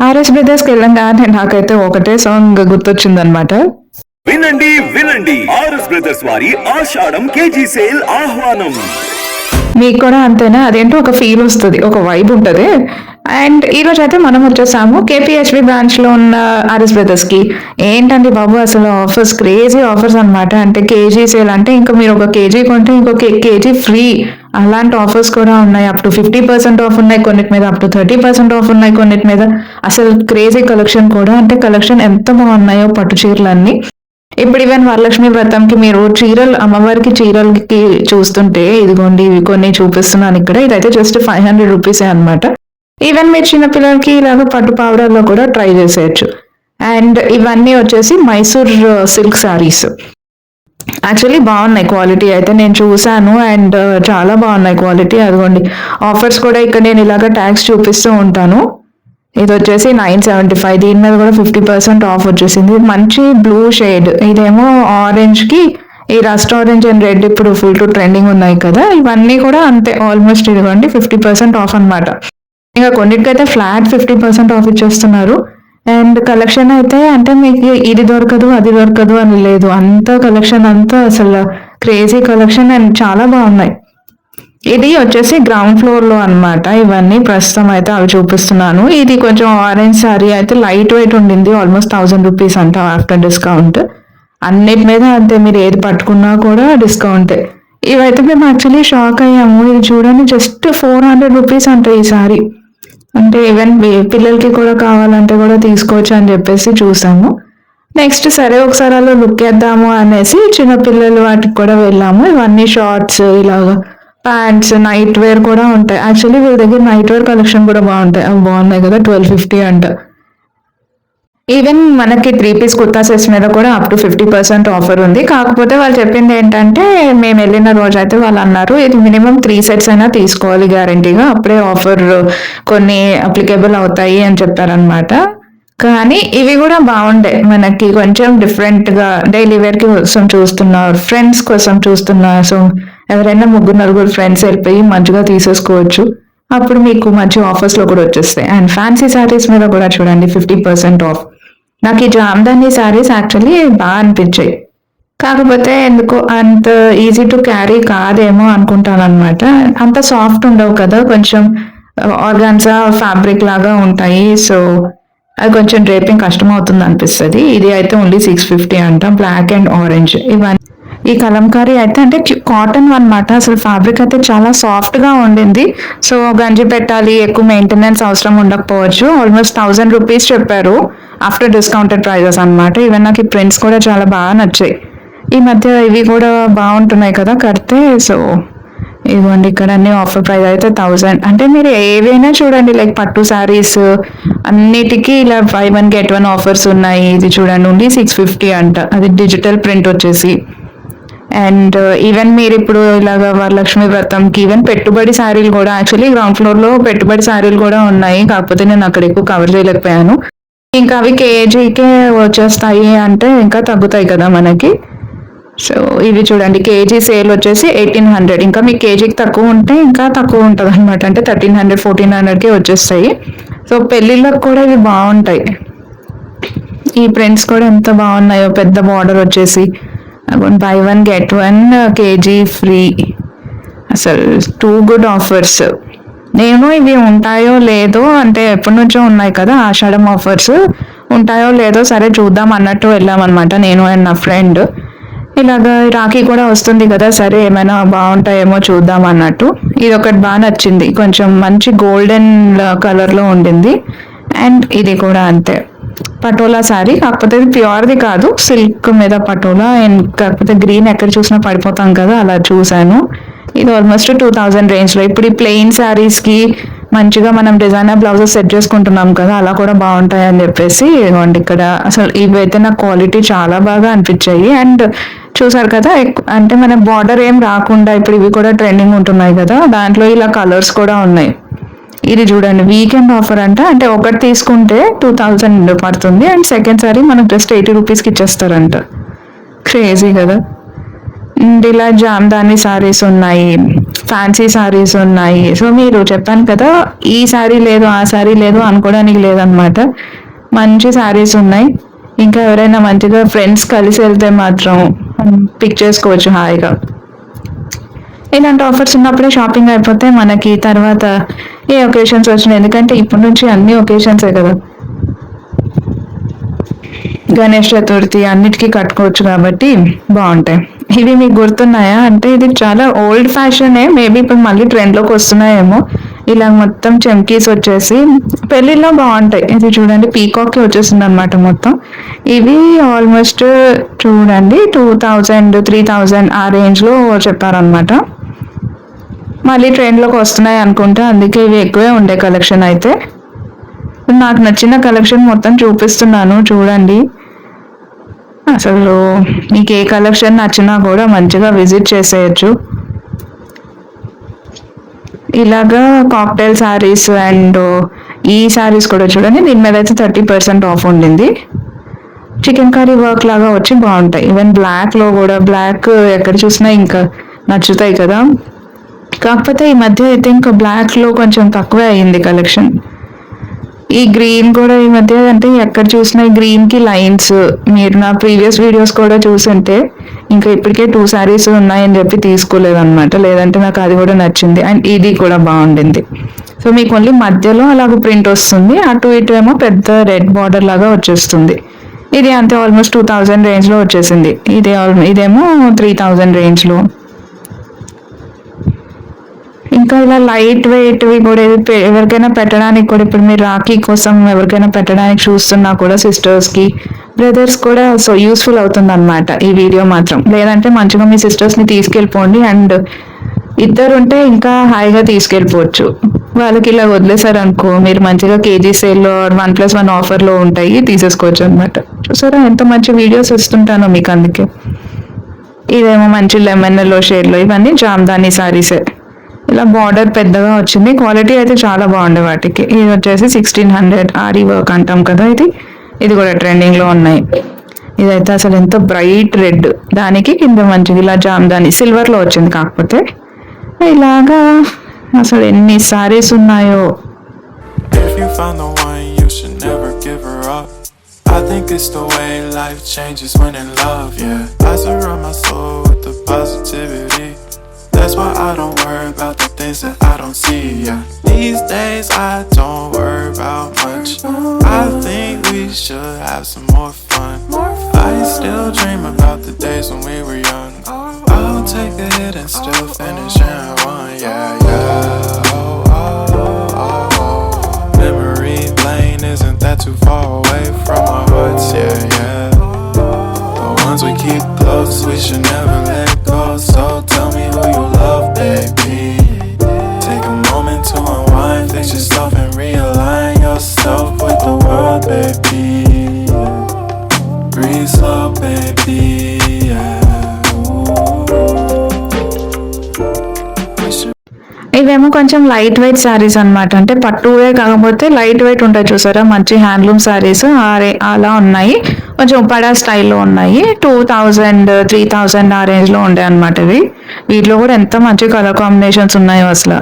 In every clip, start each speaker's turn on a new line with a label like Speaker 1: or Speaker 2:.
Speaker 1: RS బ్రదర్స్కి వెళ్ళంగానే నాకైతే ఒకటే సాంగ్ గుర్తొచ్చిందనమాట.
Speaker 2: వినండి వినండి, ఆర్ఎస్ బ్రదర్స్ వారి ఆషాఢం కేజీ సేల్ ఆహ్వానం.
Speaker 1: మీకు కూడా అంతేనా? అదేంటో ఒక ఫీల్ వస్తుంది, ఒక వైబ్ ఉంటుంది. అండ్ ఈరోజు అయితే మనం వచ్చేసాము కేపీహెచ్బి బ్రాంచ్ లో ఉన్న ఆర్ఎస్ బ్రదర్స్ కి. ఏంటండి బాబు అసలు ఆఫర్స్, క్రేజీ ఆఫర్స్ అనమాట. అంటే కేజీ సేల్ అంటే ఇంకా మీరు ఒక కేజీ కొంటే ఇంకొక కేజీ ఫ్రీ, అలాంటి ఆఫర్స్ కూడా ఉన్నాయి. అప్ టు 50% ఆఫ్ ఉన్నాయి కొన్నిటి మీద, అప్ టు 30% ఆఫ్ ఉన్నాయి కొన్నిటి మీద. అసలు క్రేజీ కలెక్షన్ కూడా, అంటే కలెక్షన్ ఎంత బాగున్నాయో పట్టు చీరలన్నీ. ఇప్పుడు ఈవెన్ వరలక్ష్మి వ్రతంకి మీరు చీరలు, అమ్మవారికి చీరలకి చూస్తుంటే ఇదిగోండి ఇవి కొన్ని చూపిస్తున్నాను ఇక్కడ. ఇదైతే జస్ట్ 500 రూపీసే అనమాట. ఈవెన్ మీరు చిన్నపిల్లలకి ఇలాగ పట్టు పావడాల్లో కూడా ట్రై చేసేయచ్చు. అండ్ ఇవన్నీ వచ్చేసి మైసూర్ సిల్క్ శారీస్. యాక్చువల్లీ బాగున్నాయి క్వాలిటీ అయితే, నేను చూసాను. అండ్ చాలా బాగున్నాయి క్వాలిటీ. అదిగోండి ఆఫర్స్ కూడా ఇక్కడ నేను ఇలాగ ట్యాగ్స్ చూపిస్తూ ఉంటాను. ఇది వచ్చేసి 975, దీని మీద కూడా 50% ఆఫ్ వచ్చేసింది. మంచి బ్లూ షేడ్, ఇదేమో ఆరెంజ్ కి ఈ రస్ట్ ఆరెంజ్ అండ్ రెడ్ ఇప్పుడు ఫుల్ టు ట్రెండింగ్ ఉన్నాయి కదా, ఇవన్నీ కూడా అంతే ఆల్మోస్ట్ ఇదిగోండి 50% ఆఫ్ అనమాట. ఇంకా కొన్నిటికైతే ఫ్లాట్ 50% ఆఫ్ ఇచ్చేస్తున్నారు. అండ్ కలెక్షన్ అయితే అంటే మీకు ఇది దొరకదు అది దొరకదు అని లేదు, అంత కలెక్షన్ అంతా అసలు క్రేజీ కలెక్షన్ అండ్ చాలా బాగున్నాయి. ఇది వచ్చేసి గ్రౌండ్ ఫ్లోర్ లో అనమాట. ఇవన్నీ ప్రస్తుతం అయితే అవి చూపిస్తున్నాను. ఇది కొంచెం ఆరెంజ్ సారీ అయితే లైట్ వెయిట్ ఉండింది, ఆల్మోస్ట్ 1000 రూపీస్ అంట ఆఫ్టర్ డిస్కౌంట్. అన్నిటి మీద అంతే, మీరు ఏది పట్టుకున్నా కూడా డిస్కౌంటే. ఇవైతే మేము యాక్చువల్లీ షాక్ అయ్యాము. ఇది చూడండి జస్ట్ 400 రూపీస్ అంట ఈ సారీ. అంటే ఈవెన్ పిల్లలకి కూడా కావాలంటే కూడా తీసుకోవచ్చు అని చెప్పేసి చూసాము. నెక్స్ట్ సరే ఒకసారి అలా లుక్ వేద్దాము అనేసి చిన్నపిల్లలు వాటికి కూడా వెళ్ళాము. ఇవన్నీ షార్ట్స్, ఇలాగా ప్యాంట్స్, నైట్ వేర్ కూడా ఉంటాయి. యాక్చువల్లీ వీళ్ళ దగ్గర నైట్ వేర్ కలెక్షన్ కూడా బాగుంటాయి. అవి బాగున్నాయి కదా, 1250 అంట. ఈవెన్ మనకి 3 పీస్ కుర్తా సెట్స్ మీద కూడా అప్ టు 50% ఆఫర్ ఉంది. కాకపోతే వాళ్ళు చెప్పింది ఏంటంటే, మేము వెళ్ళిన రోజు అయితే వాళ్ళు అన్నారు ఇది మినిమం 3 సెట్స్ అయినా తీసుకోవాలి గ్యారంటీగా, అప్పుడే ఆఫర్ కొన్ని అప్లికేబుల్ అవుతాయి అని చెప్పారనమాట. కానీ ఇవి కూడా బాగుండే, మనకి కొంచెం డిఫరెంట్ గా డైలీ వేర్ కోసం చూస్తున్నారు, ఫ్రెండ్స్ కోసం చూస్తున్నారు. సో ఎవరైనా 3-4 ఫ్రెండ్స్ వెళ్ళిపోయి మంచిగా తీసేసుకోవచ్చు. అప్పుడు మీకు మంచి ఆఫర్స్ లో కూడా వచ్చేస్తాయి. అండ్ ఫ్యాన్సీ శారీస్ మీద కూడా చూడండి 50% ఆఫ్. నాకు ఈ జామ్దాని శారీస్ యాక్చువల్లీ బాగా అనిపించాయి. కాకపోతే ఎందుకో అంత ఈజీ టు క్యారీ కాదేమో అనుకుంటాను అనమాట. అంత సాఫ్ట్ ఉండవు కదా, కొంచెం ఆర్గాన్జా ఫ్యాబ్రిక్ లాగా ఉంటాయి. సో అది కొంచెం డ్రేపింగ్ కష్టం అవుతుంది అనిపిస్తుంది. ఇది అయితే ఓన్లీ 650 అంట, బ్లాక్ అండ్ ఆరెంజ్. ఇవన్నీ ఈ కలంకారీ అయితే అంటే కాటన్ అనమాట. అసలు ఫ్యాబ్రిక్ అయితే చాలా సాఫ్ట్ గా ఉండింది. సో గంజి పెట్టాలి, ఎక్కువ మెయింటెనెన్స్ అవసరం ఉండకపోవచ్చు. ఆల్మోస్ట్ 1000 రూపీస్ చెప్పారు ఆఫ్టర్ డిస్కౌంటెడ్ ప్రైజెస్ అనమాట. ఈవెన్ నాకు ఈ ప్రింట్స్ కూడా చాలా బాగా నచ్చాయి. ఈ మధ్య ఇవి కూడా బాగుంటున్నాయి కదా కడితే. సో ఇవ్వండి ఇక్కడ అన్ని ఆఫర్ ప్రైస్ అయితే 1000. అంటే మీరు ఏవైనా చూడండి, లైక్ పట్టు శారీస్ అన్నిటికీ ఇలా 5 1 get 1 ఆఫర్స్ ఉన్నాయి. ఇది చూడండి ఓన్లీ 650 అంట, అది డిజిటల్ ప్రింట్ వచ్చేసి. అండ్ ఈవెన్ మీరు ఇప్పుడు ఇలాగ వరలక్ష్మి వ్రతంకి ఈవెన్ పెట్టుబడి శారీలు కూడా, యాక్చువల్లీ గ్రౌండ్ ఫ్లోర్ లో పెట్టుబడి శారీలు కూడా ఉన్నాయి. కాకపోతే నేను అక్కడ ఎక్కువ కవర్ చేయలేకపోయాను. ఇంకా అవి కేజీకే వచ్చేస్తాయి అంటే ఇంకా తగ్గుతాయి కదా మనకి. సో ఇవి చూడండి కేజీ సేల్ వచ్చేసి 1800. ఇంకా మీకు కేజీకి తక్కువ ఉంటే ఇంకా తక్కువ ఉంటుంది అనమాట. అంటే 1300 1400కే వచ్చేస్తాయి. సో పెళ్ళిళ్ళకి కూడా ఇవి బాగుంటాయి. ఈ ప్రింట్స్ కూడా ఎంత బాగున్నాయో, పెద్ద బార్డర్ వచ్చేసి buy 1 get 1 కేజీ ఫ్రీ. అసలు 2 గుడ్ ఆఫర్స్. నేను ఇవి ఉంటాయో లేదో, అంటే ఎప్పటి నుంచో ఉన్నాయి కదా ఆషాఢం ఆఫర్స్, ఉంటాయో లేదో సరే చూద్దాం అన్నట్టు వెళ్ళామన్నమాట నేను అండ్ నా ఫ్రెండ్. ఇలాగ రాఖీ కూడా వస్తుంది కదా, సరే ఏమైనా బాగుంటాయేమో చూద్దాం అన్నట్టు. ఇది ఒకటి బాగా నచ్చింది, కొంచెం మంచి గోల్డెన్ కలర్ లో ఉండింది. అండ్ ఇది కూడా అంతే, పటోలా శారీ. కాకపోతే ఇది ప్యూర్ది కాదు, సిల్క్ మీద పటోలా. అండ్ కాకపోతే గ్రీన్ ఎక్కడ చూసినా పడిపోతాం కదా, అలా చూసాను. ఇది ఆల్మోస్ట్ 2000 రేంజ్ లో. ఇప్పుడు ఈ ప్లెయిన్ శారీస్ కి మంచిగా మనం డిజైనర్ బ్లౌజెస్ సెట్ చేసుకుంటున్నాం కదా, అలా కూడా బాగుంటాయి అని చెప్పేసి ఇవ్వండి ఇక్కడ. అసలు ఇవైతే నాకు క్వాలిటీ చాలా బాగా అనిపించాయి. అండ్ చూసారు కదా, అంటే మన బార్డర్ ఏం రాకుండా ఇప్పుడు ఇవి కూడా ట్రెండింగ్ ఉంటున్నాయి కదా, దాంట్లో ఇలా కలర్స్ కూడా ఉన్నాయి. ఇది చూడండి వీకెండ్ ఆఫర్ అంట. అంటే ఒకటి తీసుకుంటే 2000 పడుతుంది, అండ్ సెకండ్ సారీ మనకు జస్ట్ 80 రూపీస్కి ఇచ్చేస్తారంట. క్రేజీ కదా. అండ్ ఇలా జామ్దాని సారీస్ ఉన్నాయి, ఫ్యాన్సీ సారీస్ ఉన్నాయి. సో మీరు చెప్పాను కదా, ఈ సారీ లేదు ఆ సారీ లేదు అనుకోవడానికి లేదనమాట. మంచి సారీస్ ఉన్నాయి. ఇంకా ఎవరైనా మంచిగా ఫ్రెండ్స్ కలిసి వెళ్తే మాత్రం పిక్ చేసుకోవచ్చు హాయిగా. ఇలాంటి ఆఫర్స్ ఉన్నప్పుడే షాపింగ్ అయిపోతే మనకి తర్వాత ఏ ఒకేషన్స్ వచ్చినాయి, ఎందుకంటే ఇప్పటి నుంచి అన్ని ఒకేషన్సే కదా, గణేష్ చతుర్థి అన్నిటికీ కట్టుకోవచ్చు కాబట్టి బాగుంటాయి. ఇవి మీకు గుర్తున్నాయా అంటే ఇది చాలా ఓల్డ్ ఫ్యాషనే, మేబీ ఇప్పుడు మళ్ళీ ట్రెండ్లోకి వస్తున్నాయేమో. ఇలా మొత్తం చెమ్కీస్ వచ్చేసి పెళ్ళిలో బాగుంటాయి. ఇది చూడండి పీకాక్కి వచ్చేసింది అనమాట మొత్తం. ఇవి ఆల్మోస్ట్ చూడండి 2000 3000 ఆ రేంజ్లో చెప్పారనమాట. మళ్ళీ ట్రెండ్లోకి వస్తున్నాయి అనుకుంటా, అందుకే ఇవి ఎక్కువే ఉండే కలెక్షన్. అయితే నాకు నచ్చిన కలెక్షన్ మొత్తం చూపిస్తున్నాను చూడండి. అసలు మీకు ఏ కలెక్షన్ నచ్చినా కూడా మంచిగా విజిట్ చేసేయచ్చు. ఇలాగా కాక్టైల్ శారీస్ అండ్ ఈ శారీస్ కూడా చూడండి, దీని మీద అయితే 30% ఆఫ్ ఉండింది. చికెన్ కర్రీ వర్క్ లాగా వచ్చి బాగుంటాయి. ఈవెన్ బ్లాక్లో కూడా, బ్లాక్ ఎక్కడ చూసినా ఇంకా నచ్చుతాయి కదా. కాకపోతే ఈ మధ్య అయితే ఇంకా బ్లాక్లో కొంచెం తక్కువే అయ్యింది కలెక్షన్. ఈ గ్రీన్ కూడా ఈ మధ్య అంటే ఎక్కడ చూసినా ఈ గ్రీన్కి లైన్స్, మీరు నా ప్రీవియస్ వీడియోస్ కూడా చూసుంటే ఇంకా ఇప్పటికే 2 శారీస్ ఉన్నాయని చెప్పి తీసుకోలేదన్నమాట, లేదంటే నాకు అది కూడా నచ్చింది. అండ్ ఇది కూడా బాగుండింది. సో మీకు ఓన్లీ మధ్యలో అలాగ ప్రింట్ వస్తుంది, అటు ఇటు ఏమో పెద్ద రెడ్ బార్డర్ లాగా వచ్చేస్తుంది. ఇది అంతే ఆల్మోస్ట్ 2000 రేంజ్లో వచ్చేసింది. ఇదేమో 3000 రేంజ్లో. ఇంకా ఇలా లైట్ వెయిట్వి కూడా ఎవరికైనా పెట్టడానికి కూడా, ఇప్పుడు మీరు రాఖీ కోసం ఎవరికైనా పెట్టడానికి చూస్తున్నా కూడా సిస్టర్స్కి బ్రదర్స్ కూడా సో యూస్ఫుల్ అవుతుంది అనమాట ఈ వీడియో మాత్రం. లేదంటే మంచిగా మీ సిస్టర్స్ని తీసుకెళ్ళిపోండి, అండ్ ఇద్దరు ఉంటే ఇంకా హాయిగా తీసుకెళ్ళిపోవచ్చు. వాళ్ళకి ఇలా వదిలేసారు అనుకో, మీరు మంచిగా కేజీ సేల్లో 1+1 ఆఫర్లో ఉంటాయి, తీసేసుకోవచ్చు అనమాట. చూసారా ఎంత మంచి వీడియోస్ ఇస్తుంటానో మీకు, అందుకే. ఇదేమో మంచి లెమన్ ఎల్లో షేడ్లో, ఇవన్నీ జామ్దాని సారీసే. ఇలా బార్డర్ పెద్దగా వచ్చింది, క్వాలిటీ అయితే చాలా బాగుండే వాటికి. ఇది వచ్చేసి 1600 ఆరీ వర్క్ అంటాం కదా, ఇది కూడా ట్రెండింగ్లో ఉన్నాయి. ఇదైతే అసలు ఎంత బ్రైట్ రెడ్, దానికి కింద మంచిగా ఇలా జామ్దాని సిల్వర్లో వచ్చింది. కాకపోతే ఇలాగా అసలు ఎన్ని సారీస్ ఉన్నాయో.
Speaker 3: I think it's the way life changes when in love, yeah. I surround my soul with the positivity. That's why I don't worry about the things that I don't see, yeah. These days I don't worry about much. I think we should have some more fun. I still dream about the days when we were young. I'll take a hit and still finish and one, yeah, yeah. Oh, oh, oh, oh. Memory lane isn't that too far away from our hearts, yeah, yeah. The ones we keep close, we should never let go. So tell me who you love, baby. Take a moment to unwind, fix yourself and realign yourself with the world, baby. Breathe slow, baby, yeah.
Speaker 1: ఇవేమో కొంచెం light weight saris అనమాట, అంటే పట్టువే కాకపోతే light weight ఉంటాయి చూసారా, మంచి handloom saris అలా ఉన్నాయి. కొంచెం ఉపాడా స్టైల్లో ఉన్నాయి. 2000 3000 ఆ రేంజ్లో ఉండే అనమాట ఇవి. వీటిలో కూడా ఎంత మంచి కలర్ కాంబినేషన్స్ ఉన్నాయో అసలు.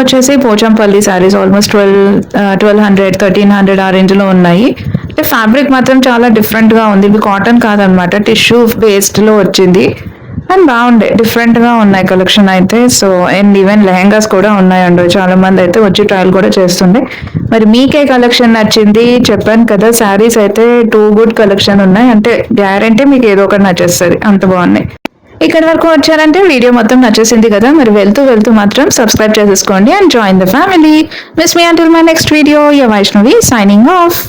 Speaker 1: వచ్చేసి పోచంపల్లి శారీస్ ఆల్మోస్ట్ 1200 1300 ఆ రేంజ్లో ఉన్నాయి. అంటే ఫ్యాబ్రిక్ మాత్రం చాలా డిఫరెంట్గా ఉంది. ఇవి కాటన్ కాదనమాట, టిష్యూ బేస్డ్లో వచ్చింది అండ్ బాగుండే, డిఫరెంట్గా ఉన్నాయి కలెక్షన్ అయితే. సో అండ్ ఈవెన్ లెహెంగాస్ కూడా ఉన్నాయండి. చాలా మంది అయితే వచ్చి ట్రయల్ కూడా చేస్తుండే. మరి మీకే కలెక్షన్ నచ్చింది చెప్పాను కదా, శారీస్ అయితే టూ గుడ్ కలెక్షన్ ఉన్నాయి. అంటే గ్యారంటీ మీకు ఏదో ఒకటి నచ్చేస్తుంది, అంత బాగున్నాయి. ఇక్కడ వరకు వచ్చారంటే వీడియో మొత్తం నచ్చేసింది కదా, మరి వెళ్తూ వెళ్తూ మాత్రం సబ్స్క్రైబ్ చేసేసుకోండి and join the family. Miss me until my next video. Your Vaishnavi signing off.